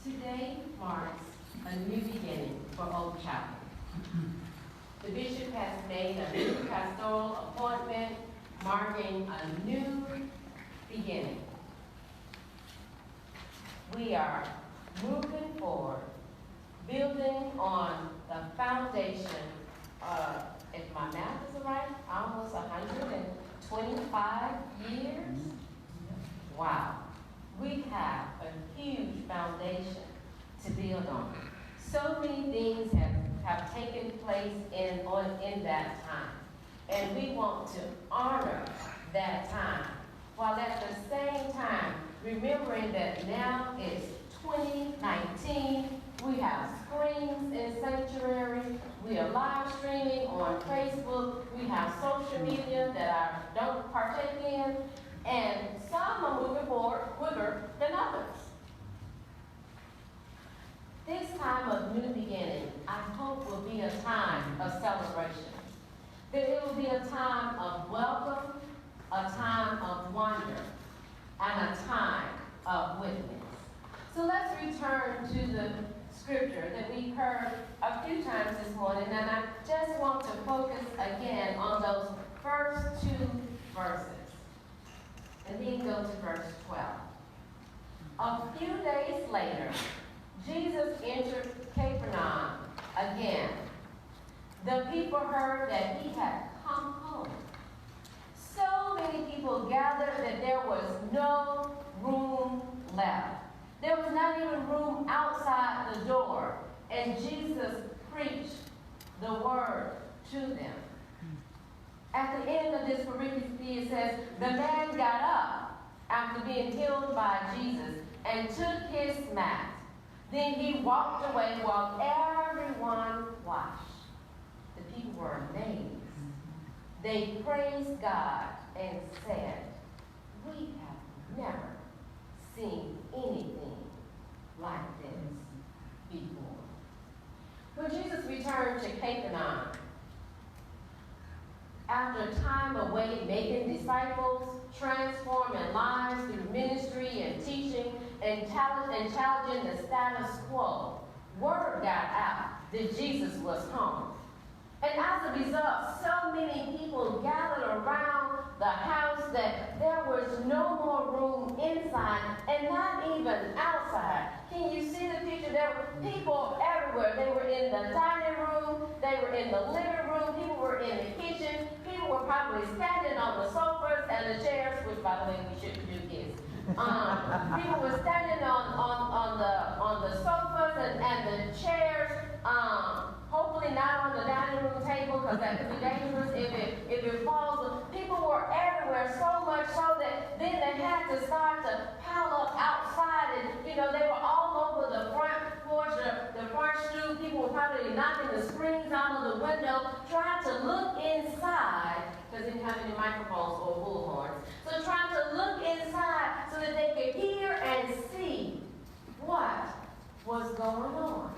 Today marks a new beginning for Oak Chapel. The bishop has made a new pastoral appointment marking a new beginning. We are moving forward, building on the foundation of, if my math is right, almost 125 years. Wow. We have a huge foundation to build on. So many things have taken place in that time. And we want to honor that time, while at the same time remembering that now it's 2019. We have screens in Sanctuary. We are live streaming on Facebook. We have social media that I don't partake in. And some are moving forward quicker than others. This time of new beginning, I hope, will be a time of celebration. That it will be a time of welcome, a time of wonder, and a time of witness. So let's return to the scripture that we heard a few times this morning, and I just want to focus again on those first two verses. And then go to verse 12. A few days later, Jesus entered Capernaum again. The people heard that he had come home. So many people gathered that there was no room left. There was not even room outside the door. And Jesus preached the word to them. At the end of this pericope, it says, the man got up after being healed by Jesus and took his mat. Then he walked away while everyone watched. The people were amazed. They praised God and said, we have never seen anything like this before. When Jesus returned to Capernaum, after a time away making disciples, transforming lives through ministry and teaching, and challenging the status quo, word got out that Jesus was home. And as a result, so many people gathered around the house that there was no more room inside and not even outside. Can you see the picture? There were people everywhere. They were in the dining room. They were in the living room. People were in the kitchen. People were probably standing on the sofas and the chairs, which, by the way, we shouldn't do kids. People were standing on the sofas and the chairs. Hopefully not on the dining room table, because that could be dangerous if it falls. People were everywhere, so much so that then they had to start to pile up outside. And, they were all over the front porch, the front stoop. People were probably knocking the screens out of the window, trying to look inside, because they didn't have any microphones or bullhorns. So trying to look inside so that they could hear and see what was going on.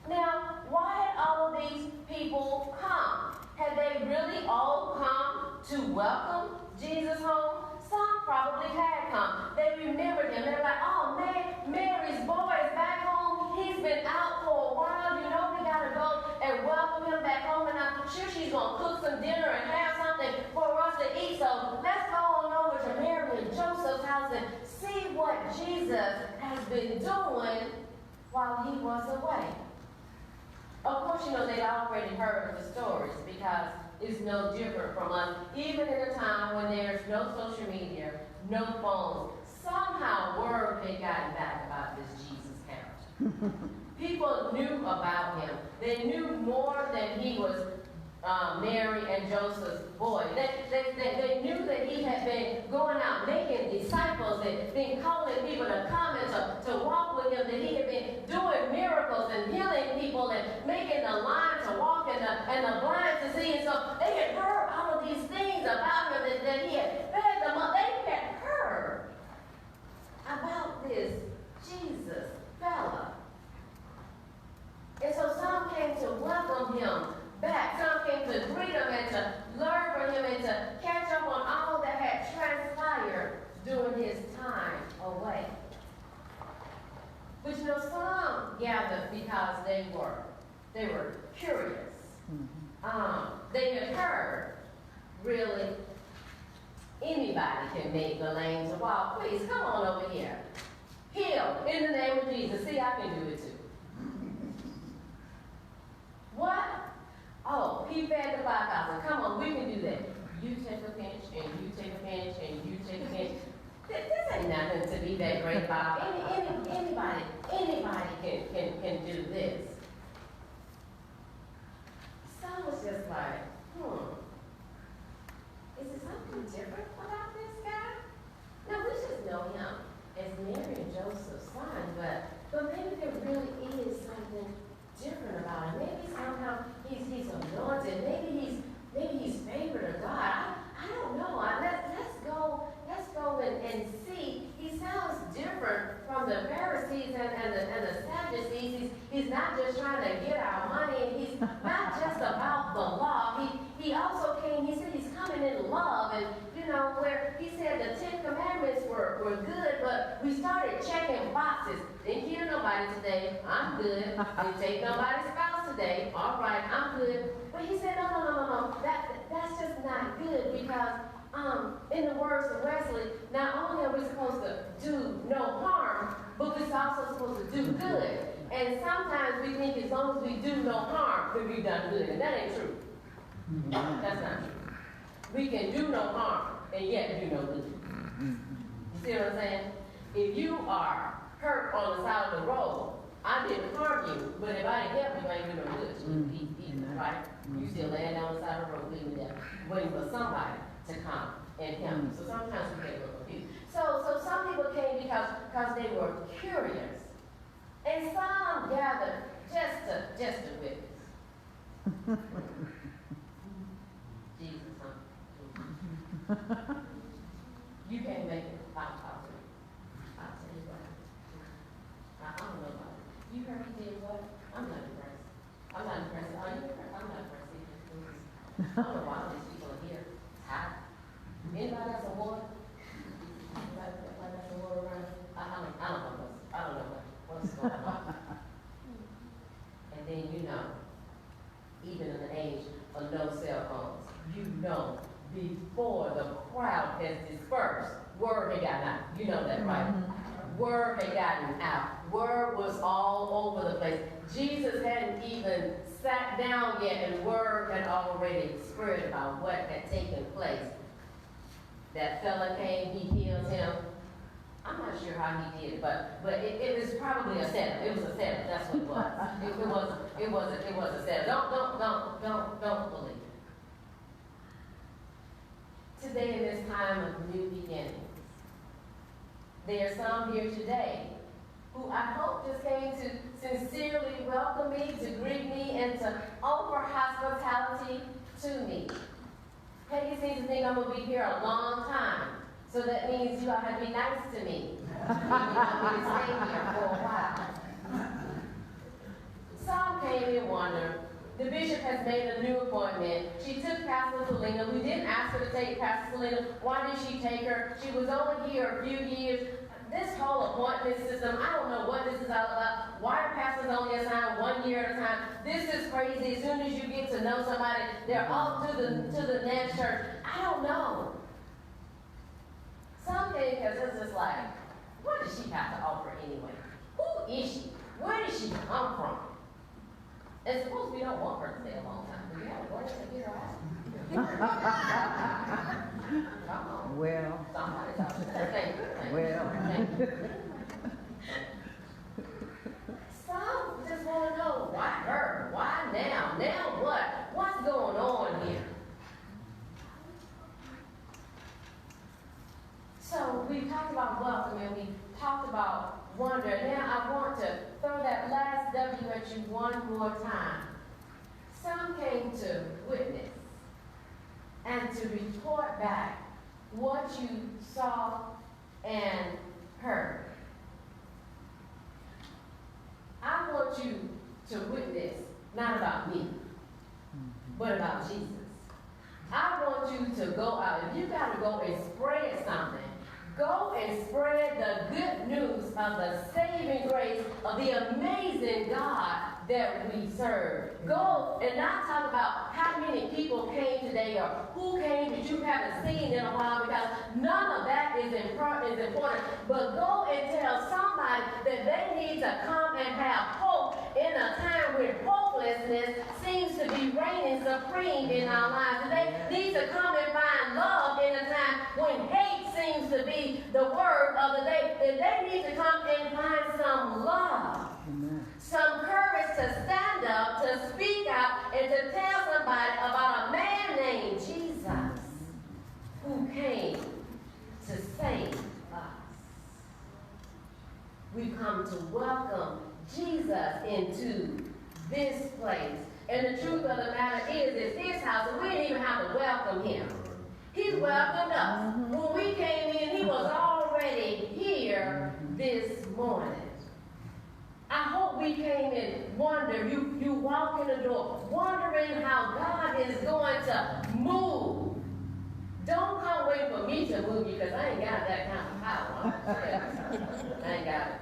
Now, why had all of these people come? Had they really all come to welcome Jesus home? Some probably had come. They remembered him. They're like, oh man, Mary's boy is back home. He's been out for a while. We got to go and welcome him back home. And I'm sure she's going to cook some dinner and have something for us to eat. So let's go on over to Mary and Joseph's house and see what Jesus has been doing while he was away. Of course, they'd already heard the stories, because it's no different from us. Even in a time when there's no social media, no phones, somehow word had gotten back about this Jesus character. People knew about him. They knew more than he was Mary and Joseph's boy. They knew that he had been going out making disciples and been calling people to come and to walk with him, that he had been doing miracles and healing people and making the lame to walk and the blind to see. And so they had heard all of these things about him, that he had fed them up. They had heard about this Jesus fella. And so some came to welcome him back. Some came to greet him and to learn from him and to catch up on all that had transpired during his time away. But you know, some gathered because they were curious. They had heard, really, anybody can make the lame to walk. Please, come on over here. Heal, in the name of Jesus. See, I can do it too. What? Oh, he fed the 5,000. Come on, we can do that. You take a pinch, and you take a pinch, and you take a pinch. This ain't nothing to be that great about. Anybody can do this. Some was just like, is there something different about this guy? No, we just know him as Mary and Joseph's son, but maybe there really is something different about him. Maybe somehow he's anointed. Maybe he's favored of God. I don't know. Let's go and see. He sounds different from the Pharisees and the Sadducees. He's not just trying to get our money. He's not just about the law. He also came, he said he's coming in love. And, you know, where he said the 10 Commandments were good, but we started checking boxes. Didn't hear nobody today. I'm good. Didn't take nobody's spouse today. All right, I'm good. But he said, no. That's just not good because in the words of Wesley, not only are we supposed to do no harm, but we're also supposed to do good. And sometimes we think as long as we do no harm, then we've done good. And that ain't true. That's not true. We can do no harm and yet do no good. You see what I'm saying? If you are hurt on the side of the road, I didn't harm you, but if I didn't help you, I ain't do no good. Right? You still laying down the side of the road, bleeding to death, waiting for somebody to come and help you. So sometimes we get a little confused. So some people came because they were curious, and some gathered just to witness. Jesus, you can't make it. I'll tell you what. I don't know about it. You heard he did what? I'm not impressed. Are you impressed? I'm not impressed either. I don't know why these people are here. It's hot. Anybody got some water? Anybody got some water around? I don't know what's going on. And then you know, even in the age of no cell phones, you know, before the crowd has dispersed, word had gotten out. You know that, right? Word had gotten out. Word was all over the place. Jesus hadn't even sat down yet, and word had already spread about what had taken place. That fella came, he healed him. I'm not sure how he did it, but it was probably a setup. It was a setup. That's what it was. It was a setup. Don't believe it. Today, in this time of new beginnings, there are some here today who I hope just came to sincerely welcome me, to greet me, and to offer hospitality to me. Peggy seems to think I'm going to be here a long time, so that means you all have to be nice to me. You want me to stay here for a while. Some came and wondered. The bishop has made a new appointment. She took Pastor Selena. We didn't ask her to take Pastor Selena. Why did she take her? She was only here a few years. This whole appointment system, I don't know what this is all about. Why are pastors only assigned 1 year at a time? This is crazy. As soon as you get to know somebody, they're off to the next church. I don't know. Some things are just like, what does she have to offer anyway? Who is she? Where did she come from? And suppose we don't want her to stay a long time. Do we have a plan to get her out? Come on. Well. Somebody's out there. Thank you. Well. Thank you. Some just want to know, why her? Why now? Now what? What's going on here? So we talked about welcome and we talked about wonder. Now I want to throw that last W at you one more time. Some came to witness and to report back what you saw and heard. I want you to witness not about me, but about Jesus. I want you to go out. If you got to go and spread something, go and spread the good news of the saving grace of the amazing God that we serve. Go and not talk about how many people came today or who came that you haven't seen in a while, because none of that is important. But go and tell somebody that they need to come and have hope in a time when hopelessness seems to be reigning supreme in our lives. They need to come and find love in a time when hate seems to be the word of the day. That they need to come and find some love. Amen. Some courage to stand up, to speak out, and to tell somebody about a man named Jesus who came to save us. We've come to welcome Jesus into this place. And the truth of the matter is, it's his house, and we didn't even have to welcome him. He welcomed us. When we came in, he was already here this morning. I hope we came in you walk in the door wondering how God is going to move. Don't come wait for me to move you, because I ain't got that kind of power. I ain't got it.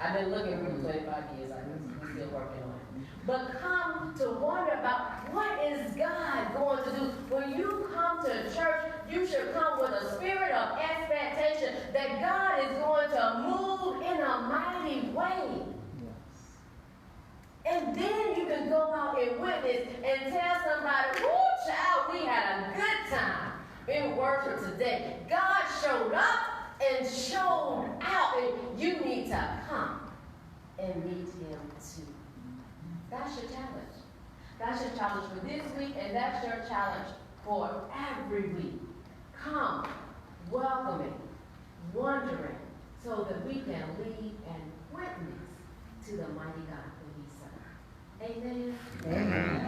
I've been looking for 25 years. I'm still working on it. But come to wonder about what is God going to do. When you come to church, you should come with a spirit of expectation that God is going to move in a mighty way. And then you can go out and witness and tell somebody, whoo, child, we had a good time in worship today. God showed up and showed out, and you need to come and meet him too. That's your challenge. That's your challenge for this week, and that's your challenge for every week. Come, welcoming, wondering, so that we can lead and witness to the mighty God that we serve. Amen. Amen.